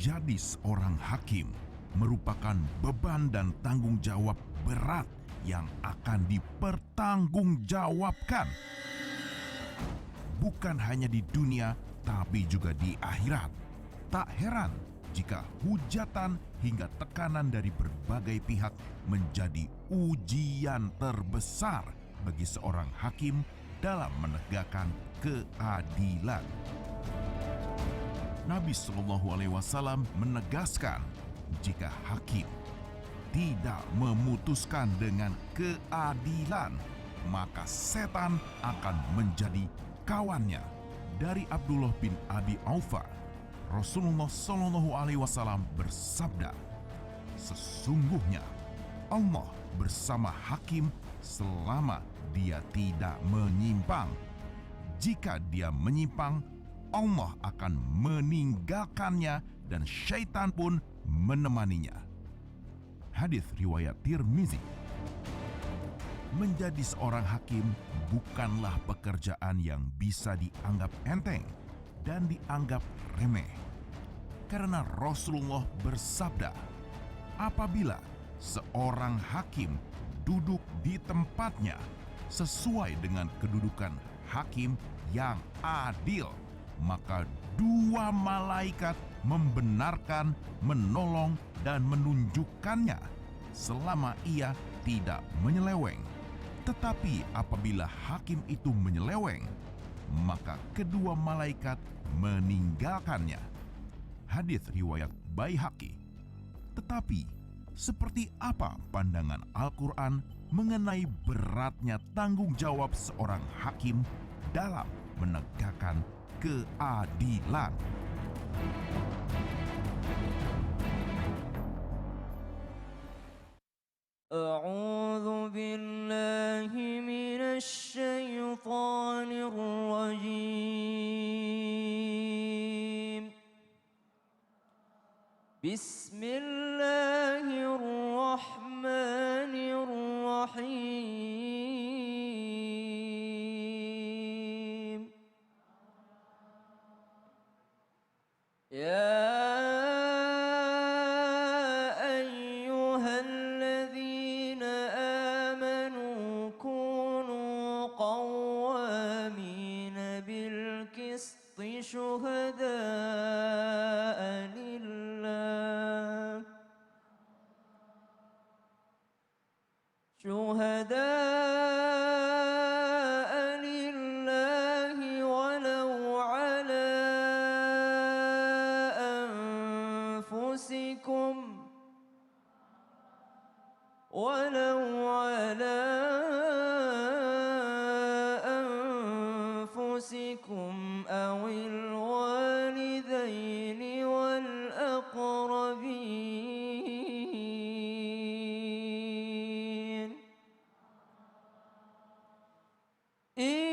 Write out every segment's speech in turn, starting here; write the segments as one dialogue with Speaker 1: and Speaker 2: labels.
Speaker 1: Menjadi seorang hakim merupakan beban dan tanggung jawab berat yang akan dipertanggungjawabkan. Bukan hanya di dunia, tapi juga di akhirat. Tak heran jika hujatan hingga tekanan dari berbagai pihak menjadi ujian terbesar bagi seorang hakim dalam menegakkan keadilan. Nabi Shallallahu Alaihi Wasallam menegaskan, jika hakim tidak memutuskan dengan keadilan, maka setan akan menjadi kawannya. Dari Abdullah bin Abi Aufa, Rasulullah Shallallahu Alaihi Wasallam bersabda, sesungguhnya Allah bersama hakim selama dia tidak menyimpang. Jika dia menyimpang, Allah akan meninggalkannya dan syaitan pun menemaninya. Hadis riwayat Tirmizi. Menjadi seorang hakim bukanlah pekerjaan yang bisa dianggap enteng dan dianggap remeh. Karena Rasulullah bersabda, apabila seorang hakim duduk di tempatnya sesuai dengan kedudukan hakim yang adil, maka dua malaikat membenarkan, menolong, dan menunjukkannya selama ia tidak menyeleweng. Tetapi apabila hakim itu menyeleweng, maka kedua malaikat meninggalkannya. Hadis riwayat Baihaqi. Tetapi seperti apa pandangan Al-Quran mengenai beratnya tanggung jawab seorang hakim dalam menegakkan keadilan?
Speaker 2: A'udzu billahi minasy syaithanir rajim. Bismillahirrahmanirrahim. Ya ayyuhalladzina amanu kunu qawwamina bil qisti syuhada'a lillah walau ala أنفسكم أو الوالدين والأقربين إن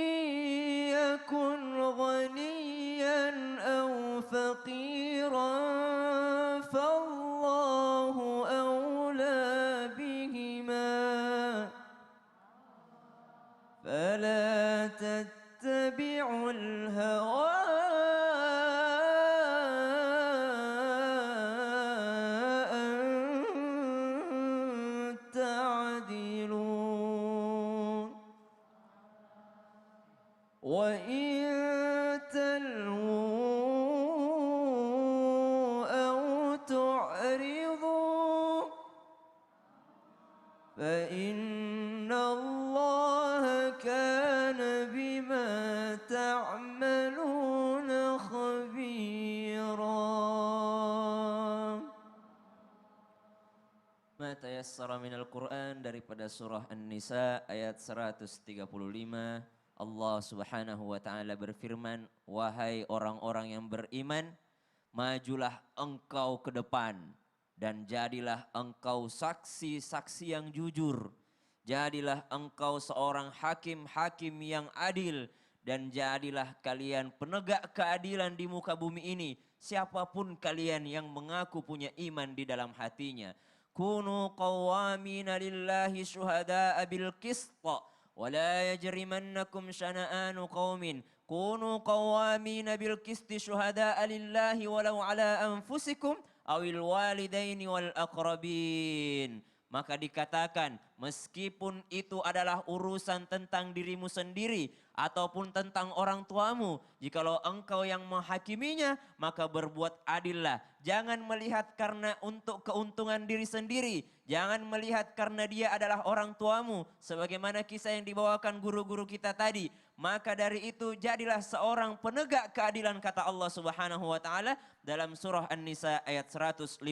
Speaker 2: يكن غنيا أو فقيرا فالله أولى بهما فلا تتبعوا الهوى أن تعدلوا وإن تلووا أو تعرضوا فإن الله كان بما تعملون خبيرا. Ma tayassara minal Qur'an, daripada surah An-Nisa ayat 135. Allah Subhanahu wa taala berfirman, wahai orang-orang yang beriman, majulah engkau ke depan dan jadilah engkau saksi-saksi yang jujur. Jadilah engkau seorang hakim-hakim yang adil dan jadilah kalian penegak keadilan di muka bumi ini. Siapapun kalian yang mengaku punya iman di dalam hatinya. Kunu qawwamina lillahi syuhada'a bil qista wa la yajrimannakum syana'anu qaumin. kunu qawwamina bil qisti syuhada'a lillahi walau ala anfusikum awil walidaini wal aqrabin. Maka dikatakan meskipun itu adalah urusan tentang dirimu sendiri ataupun tentang orang tuamu, jikalau engkau yang menghakiminya maka berbuat adillah. Jangan melihat karena untuk keuntungan diri sendiri, jangan melihat karena dia adalah orang tuamu sebagaimana kisah yang dibawakan guru-guru kita tadi. Maka dari itu jadilah seorang penegak keadilan kata Allah Subhanahu wa taala dalam surah An-Nisa ayat 153.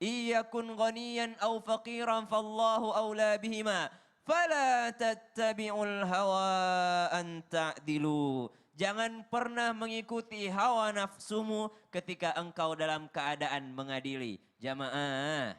Speaker 2: Iyakun ghaniyan aw faqiran fallahu awla bihima fala tattabi'ul hawa an ta'dilu. Jangan pernah mengikuti hawa nafsumu ketika engkau dalam keadaan mengadili. Jamaah.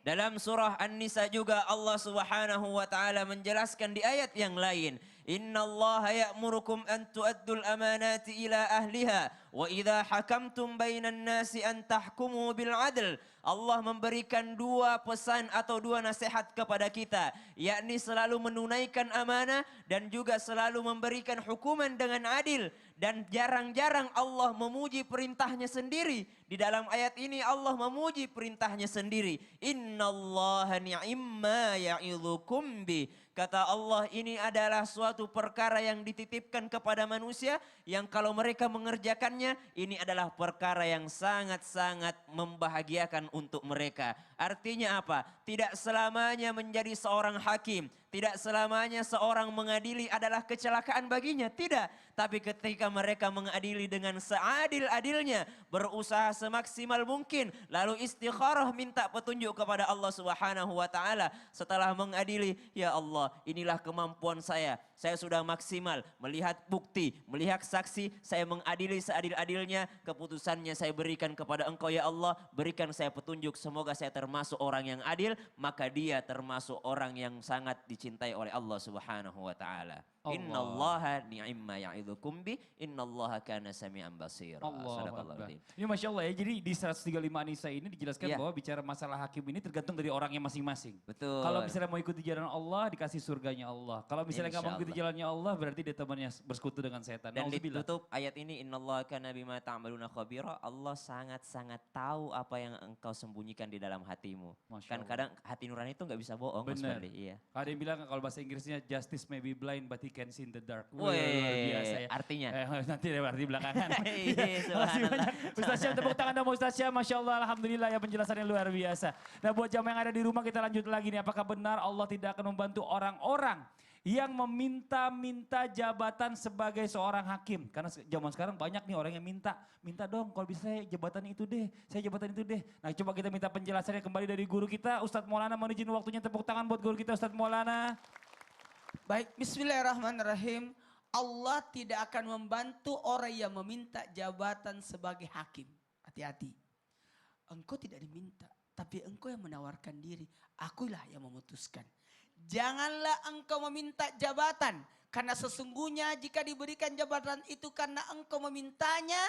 Speaker 2: Dalam surah An-Nisa juga Allah Subhanahu wa taala menjelaskan di ayat yang lain, "Innallaha ya'murukum an tu'addul amanati ila ahliha wa idza hakamtum bainan nasi an tahkumu bil 'adl." Allah memberikan dua pesan atau dua nasihat kepada kita, yakni selalu menunaikan amanah dan juga selalu memberikan hukuman dengan adil. Dan jarang-jarang Allah memuji perintahnya sendiri. Di dalam ayat ini Allah memuji perintahnya sendiri. Innallaha ni'imma ya'idhukum bih. Kata Allah, ini adalah suatu perkara yang dititipkan kepada manusia yang kalau mereka mengerjakannya, ini adalah perkara yang sangat-sangat membahagiakan untuk mereka. Artinya apa? Tidak selamanya menjadi seorang hakim, tidak selamanya seorang mengadili adalah kecelakaan baginya, tidak. Tapi ketika mereka mengadili dengan seadil-adilnya, berusaha semaksimal mungkin, lalu istikharah minta petunjuk kepada Allah Subhanahu wa taala. Setelah mengadili, ya Allah, inilah kemampuan saya sudah maksimal melihat bukti, melihat saksi, saya mengadili seadil-adilnya, keputusannya saya berikan kepada Engkau ya Allah, berikan saya petunjuk, semoga saya termasuk orang yang adil, maka dia termasuk orang yang sangat dicintai oleh Allah Subhanahu wa taala. Innallaha ni'imma ya'idhukum bih, innallaha kana sami'an basira. Sadaqallahul.
Speaker 3: Ini Masya Allah ya, jadi di 135 An-Nisa ini dijelaskan bahwa bicara masalah hakim ini tergantung dari orangnya masing-masing.
Speaker 2: Betul.
Speaker 3: Kalau misalnya mau ikuti jalan Allah, dikasih surganya Allah. Kalau misalnya nggak mau ikuti jalannya Allah, berarti dia temannya bersekutu dengan setan.
Speaker 2: Dan ditutup ayat ini, innallaha kana bima ta'maluna khabira. Allah sangat-sangat tahu apa yang engkau sembunyikan di dalam hatimu. Kan kadang hati nurani itu nggak bisa bohong.
Speaker 3: Benar.
Speaker 2: Iya.
Speaker 3: Ada yang bilang kalau bahasa Inggrisnya justice may be blind but he can see in the dark.
Speaker 2: Luar
Speaker 3: biasa ya.
Speaker 2: Artinya?
Speaker 3: Nanti deh arti belakangan.
Speaker 2: Makasih
Speaker 3: banyak. Ustaz Syam, tepuk tangan dong Ustaz Syam. Masya Allah, alhamdulillah ya penjelasannya luar biasa. Nah buat jamaah yang ada di rumah kita lanjut lagi nih. Apakah benar Allah tidak akan membantu orang-orang yang meminta-minta jabatan sebagai seorang hakim? Karena zaman sekarang banyak nih orang yang minta dong kalau bisa saya jabatan itu deh, Nah coba kita minta penjelasannya kembali dari guru kita, Ustadz Maulana. Mohon izin waktunya, tepuk tangan buat guru kita Ustadz Maulana.
Speaker 4: Baik, bismillahirrahmanirrahim. Allah tidak akan membantu orang yang meminta jabatan sebagai hakim. Hati-hati. Engkau tidak diminta, tapi engkau yang menawarkan diri. Akulah yang memutuskan. Janganlah engkau meminta jabatan. Karena sesungguhnya jika diberikan jabatan itu karena engkau memintanya,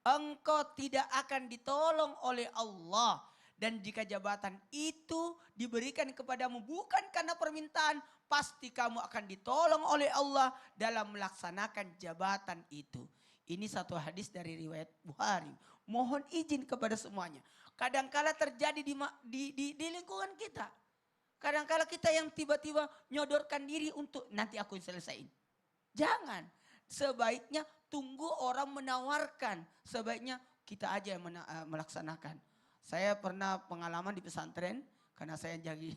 Speaker 4: engkau tidak akan ditolong oleh Allah. Dan jika jabatan itu diberikan kepadamu bukan karena permintaan, pasti kamu akan ditolong oleh Allah dalam melaksanakan jabatan itu. Ini satu hadis dari riwayat Bukhari. Mohon izin kepada semuanya. Kadangkala terjadi di lingkungan kita. Kadangkala kita yang tiba-tiba nyodorkan diri untuk nanti aku yang selesaiin. Jangan. Sebaiknya tunggu orang menawarkan. Sebaiknya kita aja yang melaksanakan. Saya pernah pengalaman di pesantren karena saya jadi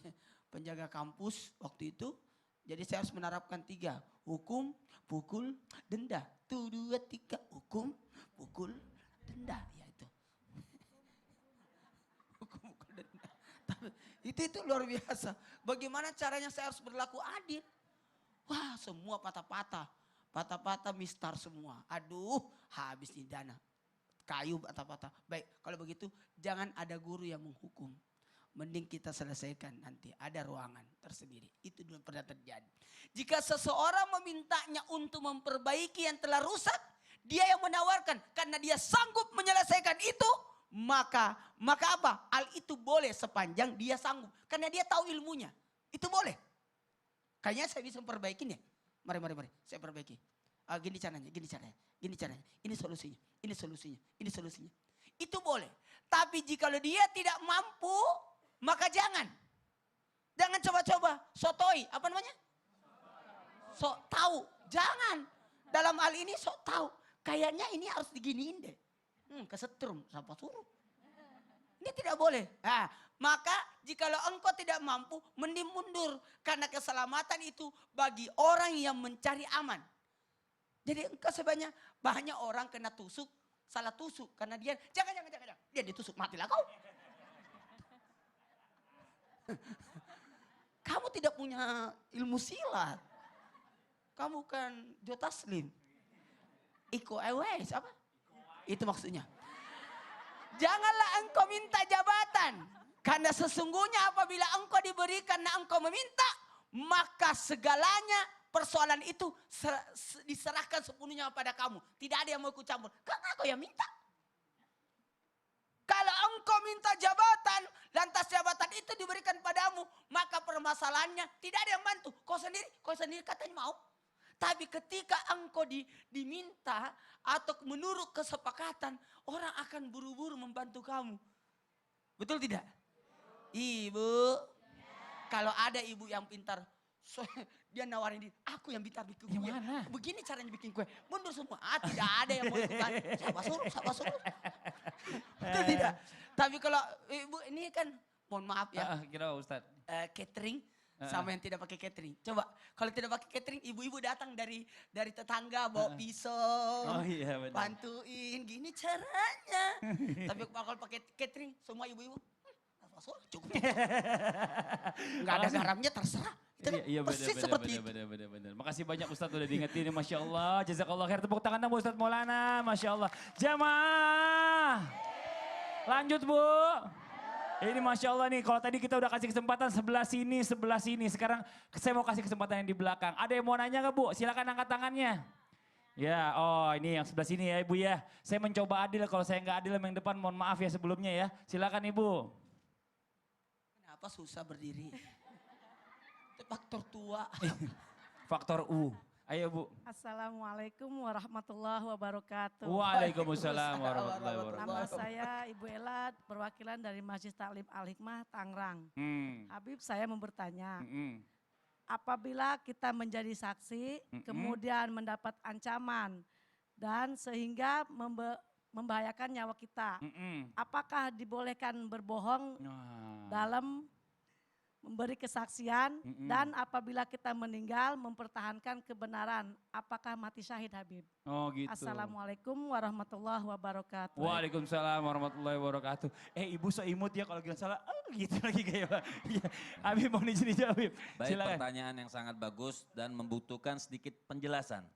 Speaker 4: penjaga kampus waktu itu. Jadi saya harus menerapkan 3. Hukum, pukul, denda. 1, 2, 3. Hukum, pukul, denda. Ya itu. Hukum, pukul, denda. Itu luar biasa. Bagaimana caranya saya harus berlaku adil. Wah semua patah-patah. Patah-patah mistar semua. Aduh habis nih dana. Kayu patah-patah. Baik, kalau begitu jangan ada guru yang menghukum. Mending kita selesaikan nanti. Ada ruangan tersendiri. Itu dulu pernah terjadi. Jika seseorang memintanya untuk memperbaiki yang telah rusak, dia yang menawarkan karena dia sanggup menyelesaikan itu, maka apa? Hal itu boleh sepanjang dia sanggup. Karena dia tahu ilmunya. Itu boleh. Kayaknya saya bisa memperbaikinya. Mari. Saya perbaiki. Gini caranya. Ini solusinya. Itu boleh. Tapi jika dia tidak mampu, maka jangan. Jangan coba-coba. Sotoi, apa namanya? Sok tahu. Jangan. Dalam hal ini sok tahu. Kayaknya ini harus diginiin deh. Kesetrum, siapa suruh? Ini tidak boleh. Nah, maka jikalau engkau tidak mampu, mending mundur. Karena keselamatan itu bagi orang yang mencari aman. Jadi engkau sebanyak banyak orang kena tusuk, salah tusuk. Karena dia, jangan. Dia ditusuk, matilah kau. Kamu tidak punya ilmu silat. Kamu kan Joe Taslim. Iko Airways, apa? Itu maksudnya. Janganlah engkau minta jabatan. Karena sesungguhnya apabila engkau diberikan dan engkau meminta, maka segalanya persoalan itu diserahkan sepenuhnya pada kamu. Tidak ada yang mau ikut campur. Karena kau yang minta. Kalau engkau minta jabatan, lantas jabatan itu diberikan padamu, maka permasalahannya tidak ada yang bantu. Kau sendiri katanya mau. Tapi ketika engkau diminta atau menurut kesepakatan, orang akan buru-buru membantu kamu. Betul tidak? Ibu, kalau ada ibu yang pintar, dia nawarin diri, aku yang pintar bikin kue.
Speaker 3: Mana?
Speaker 4: Begini caranya bikin kue. Mundur semua. Tidak ada yang mau ikutan. Siapa suruh. Betul tidak? Tapi kalau ibu ini kan, mohon maaf ya.
Speaker 3: Kira Ustaz.
Speaker 4: Catering. Sama yang tidak pakai catering. Coba kalau tidak pakai catering, ibu-ibu datang dari tetangga bawa pisau, bantuin, gini caranya. Tapi kalau pakai catering, semua ibu-ibu, cukup. Enggak ada garamnya terserah. Itu kan persis seperti itu.
Speaker 3: Benar. Makasih banyak Ustadz udah diingetin, Masya Allah. Jazakallah khair, tepuk tangan dong Ustadz Maulana, Masya Allah. Jamaah, lanjut Bu. Ini Masya Allah nih, kalau tadi kita udah kasih kesempatan sebelah sini. Sekarang saya mau kasih kesempatan yang di belakang. Ada yang mau nanya gak Bu? Silakan angkat tangannya. Ya, ini yang sebelah sini ya Ibu ya. Saya mencoba adil, kalau saya nggak adil yang depan mohon maaf ya sebelumnya ya. Silakan Ibu.
Speaker 4: Kenapa susah berdiri? Itu faktor tua.
Speaker 3: Faktor U. Ayo Bu.
Speaker 5: Assalamualaikum warahmatullahi wabarakatuh.
Speaker 3: Waalaikumsalam warahmatullahi wabarakatuh.
Speaker 5: Nama saya Ibu Ela, perwakilan dari Masjid Taklim Al-Hikmah, Tangerang. Habib, saya mau bertanya, apabila kita menjadi saksi, kemudian mendapat ancaman, dan sehingga membahayakan nyawa kita, apakah dibolehkan berbohong dalam memberi kesaksian, dan apabila kita meninggal mempertahankan kebenaran, apakah mati syahid Habib?
Speaker 3: Oh gitu.
Speaker 5: Assalamualaikum warahmatullahi wabarakatuh.
Speaker 3: Waalaikumsalam warahmatullahi wabarakatuh. Ibu so imut ya kalau bilang salah, gitu lagi kayak Pak. Habib mau dijawab Habib.
Speaker 6: Baik,
Speaker 3: Silakan.
Speaker 6: pertanyaan yang sangat bagus dan membutuhkan sedikit penjelasan.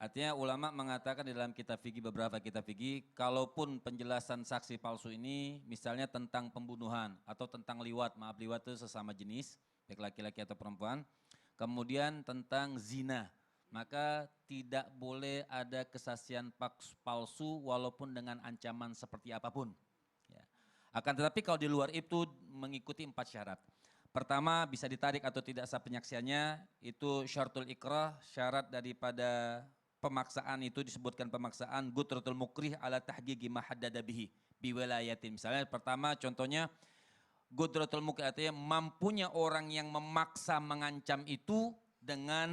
Speaker 6: Artinya ulama mengatakan di dalam kitab fikih, beberapa kitab fikih, kalaupun penjelasan saksi palsu ini misalnya tentang pembunuhan atau tentang liwat, maaf liwat itu sesama jenis, baik laki-laki atau perempuan, kemudian tentang zina, maka tidak boleh ada kesaksian palsu walaupun dengan ancaman seperti apapun. Ya. Akan tetapi kalau di luar itu mengikuti 4 syarat. Pertama, bisa ditarik atau tidak sah penyaksiannya, itu syaratul ikrah, syarat daripada pemaksaan itu disebutkan pemaksaan gutratul mukrih ala tahqiqi ma haddada bihi biwalayatin. Misalnya pertama contohnya gutratul mukrih artinya mampunya orang yang memaksa mengancam itu dengan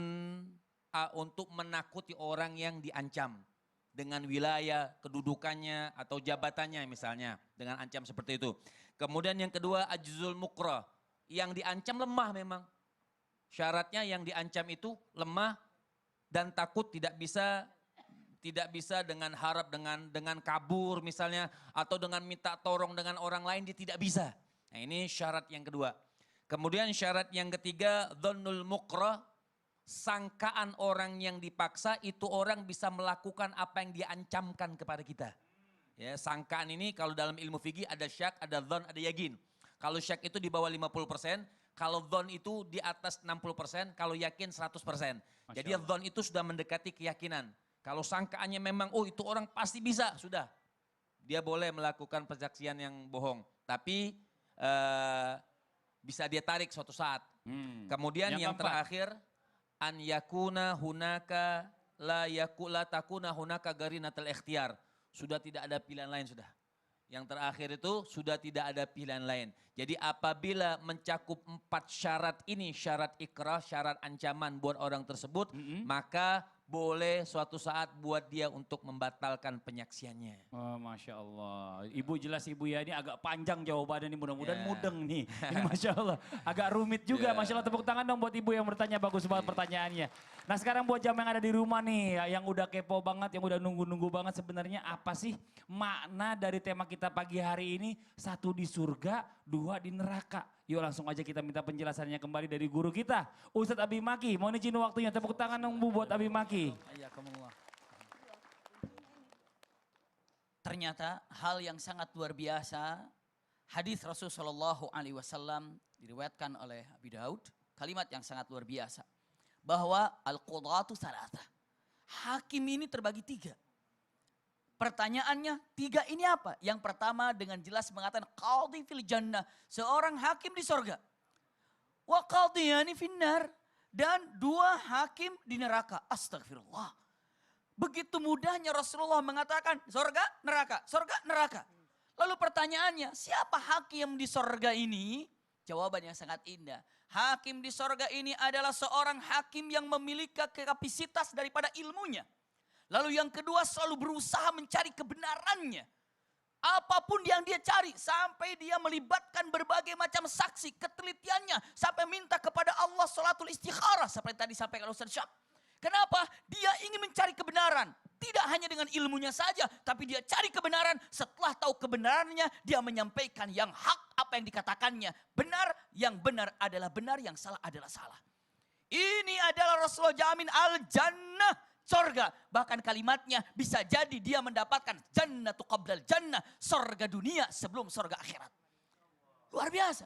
Speaker 6: untuk menakuti orang yang diancam dengan wilayah, kedudukannya atau jabatannya misalnya dengan ancam seperti itu. Kemudian yang kedua ajzul mukrah, yang diancam lemah memang. Syaratnya yang diancam itu lemah dan takut tidak bisa dengan harap dengan kabur misalnya atau dengan minta tolong dengan orang lain, dia tidak bisa. Nah ini syarat yang kedua. Kemudian syarat yang ketiga dhannul mukrah, sangkaan orang yang dipaksa itu orang bisa melakukan apa yang diancamkan kepada kita. Ya, sangkaan ini kalau dalam ilmu fikih ada syak, ada dhon, ada yakin. Kalau syak itu di bawah 50%, kalau dhon itu di atas 60%, kalau yakin 100%. Jadi dhon itu sudah mendekati keyakinan. Kalau sangkaannya memang, oh itu orang pasti bisa, sudah. Dia boleh melakukan persaksian yang bohong. Tapi bisa dia tarik suatu saat. Kemudian yang terakhir, an yakuna hunaka la takuna hunaka garinatul ikhtiyar. Sudah tidak ada pilihan lain sudah. Yang terakhir itu sudah tidak ada pilihan lain. Jadi apabila mencakup 4 syarat ini, syarat ikrah, syarat ancaman buat orang tersebut, maka boleh suatu saat buat dia untuk membatalkan penyaksiannya.
Speaker 3: Oh, Masya Allah. Ibu jelas ibu ya, ini agak panjang jawabannya nih, mudah-mudahan mudeng nih. Ini Masya Allah, agak rumit juga. Masya Allah, tepuk tangan dong buat ibu yang bertanya, bagus banget pertanyaannya. Nah sekarang buat jamaah yang ada di rumah nih, yang udah kepo banget, yang udah nunggu-nunggu banget, sebenarnya apa sih makna dari tema kita pagi hari ini? 1 di surga, 2 di neraka. Yuk langsung aja kita minta penjelasannya kembali dari guru kita, Ustadz Abi Maki. Mohon izin waktunya, tepuk tangan dong Bu buat Abi Maki.
Speaker 4: Ternyata hal yang sangat luar biasa, hadis Rasulullah SAW diriwayatkan oleh Abi Daud, kalimat yang sangat luar biasa. Bahwa al-qudatu salatah, hakim ini terbagi 3. Pertanyaannya 3 ini apa? Yang pertama dengan jelas mengatakan qadhi fil jannah, seorang hakim di sorga. Wa qadhiyani finnar, dan 2 hakim di neraka. Astagfirullah. Begitu mudahnya Rasulullah mengatakan sorga, neraka, sorga, neraka. Lalu pertanyaannya, siapa hakim di sorga ini? Jawaban yang sangat indah. Hakim di sorga ini adalah seorang hakim yang memiliki kapasitas daripada ilmunya. Lalu yang kedua selalu berusaha mencari kebenarannya. Apapun yang dia cari sampai dia melibatkan berbagai macam saksi, ketelitiannya. Sampai minta kepada Allah salatul istikharah seperti tadi disampaikan Ustaz Syab. Kenapa? Dia ingin mencari kebenaran. Tidak hanya dengan ilmunya saja, tapi dia cari kebenaran. Setelah tahu kebenarannya, dia menyampaikan yang hak apa yang dikatakannya. Benar, yang benar adalah benar, yang salah adalah salah. Ini adalah Rasulullah jamin al-jannah, sorga. Bahkan kalimatnya bisa jadi dia mendapatkan jannatu qablal jannah, sorga dunia sebelum sorga akhirat. Luar biasa.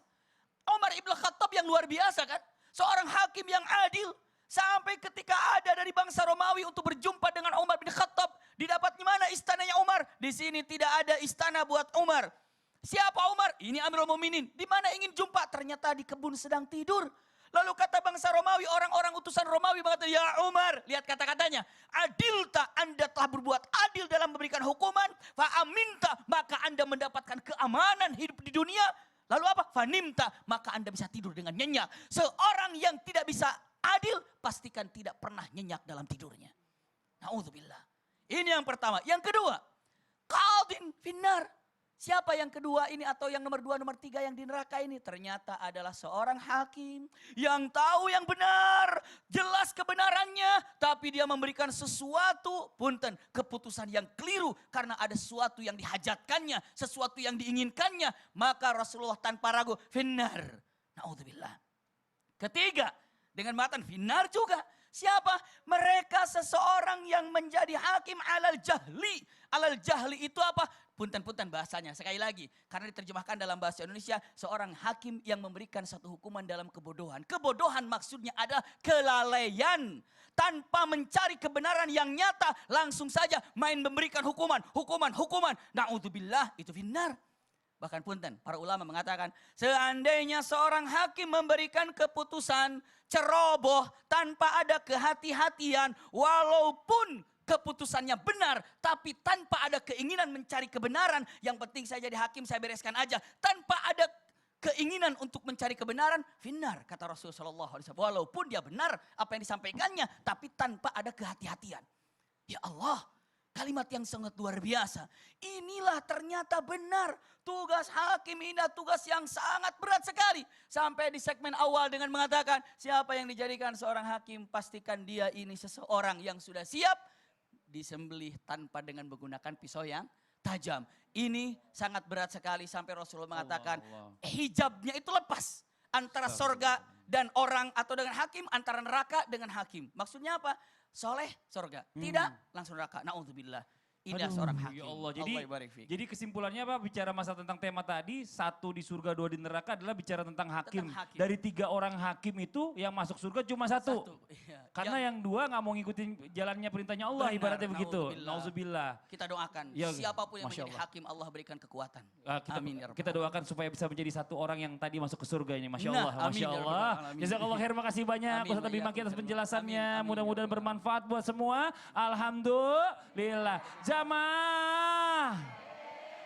Speaker 4: Umar ibn Khattab yang luar biasa kan. Seorang hakim yang adil. Sampai ketika ada dari bangsa Romawi untuk berjumpa dengan Umar bin Khattab. Didapat di mana istananya Umar? Di sini tidak ada istana buat Umar. Siapa Umar? Ini Amirul Mukminin. Di mana ingin jumpa? Ternyata di kebun sedang tidur. Lalu kata bangsa Romawi, orang-orang utusan Romawi mengatakan, ya Umar, lihat kata-katanya. Adilta, Anda telah berbuat adil dalam memberikan hukuman. Fa'aminta, maka Anda mendapatkan keamanan hidup di dunia. Lalu apa? Fanimta, maka Anda bisa tidur dengan nyenyak. Seorang yang tidak bisa adil, pastikan tidak pernah nyenyak dalam tidurnya. Na'udzubillah. Ini yang pertama. Yang kedua, qadhin finnar. Siapa yang kedua ini atau yang nomor 2, nomor 3 yang di neraka ini? Ternyata adalah seorang hakim yang tahu yang benar, jelas kebenarannya, tapi dia memberikan sesuatu, punten, keputusan yang keliru karena ada sesuatu yang dihajatkannya, sesuatu yang diinginkannya, maka Rasulullah tanpa ragu finnar. Na'udzubillah. Ketiga, dengan matan finnar juga. Siapa? Mereka seseorang yang menjadi hakim alal jahli. Alal jahli itu apa? Punten-punten bahasanya. Sekali lagi, karena diterjemahkan dalam bahasa Indonesia, seorang hakim yang memberikan satu hukuman dalam kebodohan. Kebodohan maksudnya adalah kelalaian. Tanpa mencari kebenaran yang nyata, langsung saja main memberikan hukuman. Na'udzubillah, itu finnar. Bahkan punten, para ulama mengatakan, seandainya seorang hakim memberikan keputusan ceroboh tanpa ada kehati-hatian, walaupun keputusannya benar, tapi tanpa ada keinginan mencari kebenaran, yang penting saya jadi hakim, saya bereskan aja, tanpa ada keinginan untuk mencari kebenaran, finnar, kata Rasulullah SAW. Walaupun dia benar apa yang disampaikannya, tapi tanpa ada kehati-hatian. Ya Allah, kalimat yang sangat luar biasa. Inilah ternyata benar. Tugas hakim ini tugas yang sangat berat sekali. Sampai di segmen awal dengan mengatakan, siapa yang dijadikan seorang hakim, pastikan dia ini seseorang yang sudah siap disembelih tanpa dengan menggunakan pisau yang tajam. Ini sangat berat sekali sampai Rasulullah mengatakan, hijabnya itu lepas antara sorga dan orang atau dengan hakim, antara neraka dengan hakim. Maksudnya apa? Soleh sorga, tidak langsung neraka. Na'udzubillah. Indah
Speaker 3: Aduh,
Speaker 4: seorang hakim.
Speaker 3: ya Allah.
Speaker 4: Allah ibarik fiik.
Speaker 3: Jadi kesimpulannya apa? Bicara masalah tentang tema tadi, 1 di surga, 2 di neraka adalah bicara tentang hakim.
Speaker 4: Tentang hakim.
Speaker 3: Dari 3 orang hakim itu yang masuk surga cuma 1.
Speaker 4: Iya.
Speaker 3: Karena yang 2 nggak mau ngikutin jalannya perintahnya Allah,
Speaker 4: Benar,
Speaker 3: ibaratnya begitu.
Speaker 4: naudzubillah.
Speaker 3: Nauzubillah.
Speaker 4: Kita doakan
Speaker 3: Ya,
Speaker 4: siapapun yang
Speaker 3: Masya
Speaker 4: menjadi
Speaker 3: Allah.
Speaker 4: hakim Allah berikan kekuatan.
Speaker 3: Kita,
Speaker 4: Amin ya Rabbal
Speaker 3: kita doakan supaya bisa menjadi 1 orang yang tadi masuk ke surga ini. Masya
Speaker 4: Nah,
Speaker 3: Allah.
Speaker 4: amin
Speaker 3: Masya
Speaker 4: ya
Speaker 3: Allah.
Speaker 4: Rabbal alamin.
Speaker 3: Jazakallah khair, makasih banyak.
Speaker 4: Amin,
Speaker 3: Ustaz Abi
Speaker 4: wa
Speaker 3: Maki atas
Speaker 4: iyyakum.
Speaker 3: penjelasannya.
Speaker 4: Amin, amin,
Speaker 3: Mudah-mudahan
Speaker 4: ya Rabbal.
Speaker 3: bermanfaat buat semua. Alhamdulillah. Jamaah.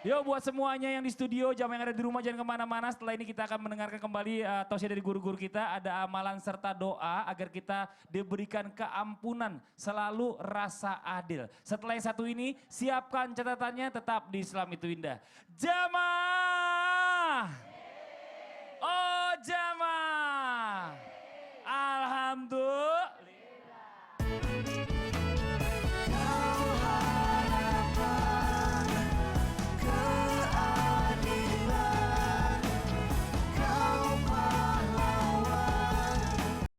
Speaker 3: Yo buat semuanya yang di studio, jamaah yang ada di rumah jangan kemana-mana. Setelah ini kita akan mendengarkan kembali tausiah dari guru-guru kita. Ada amalan serta doa agar kita diberikan keampunan, selalu rasa adil. Setelah yang satu ini, siapkan catatannya, tetap di Islam itu indah. Jamaah. Oh jamaah. Alhamdulillah.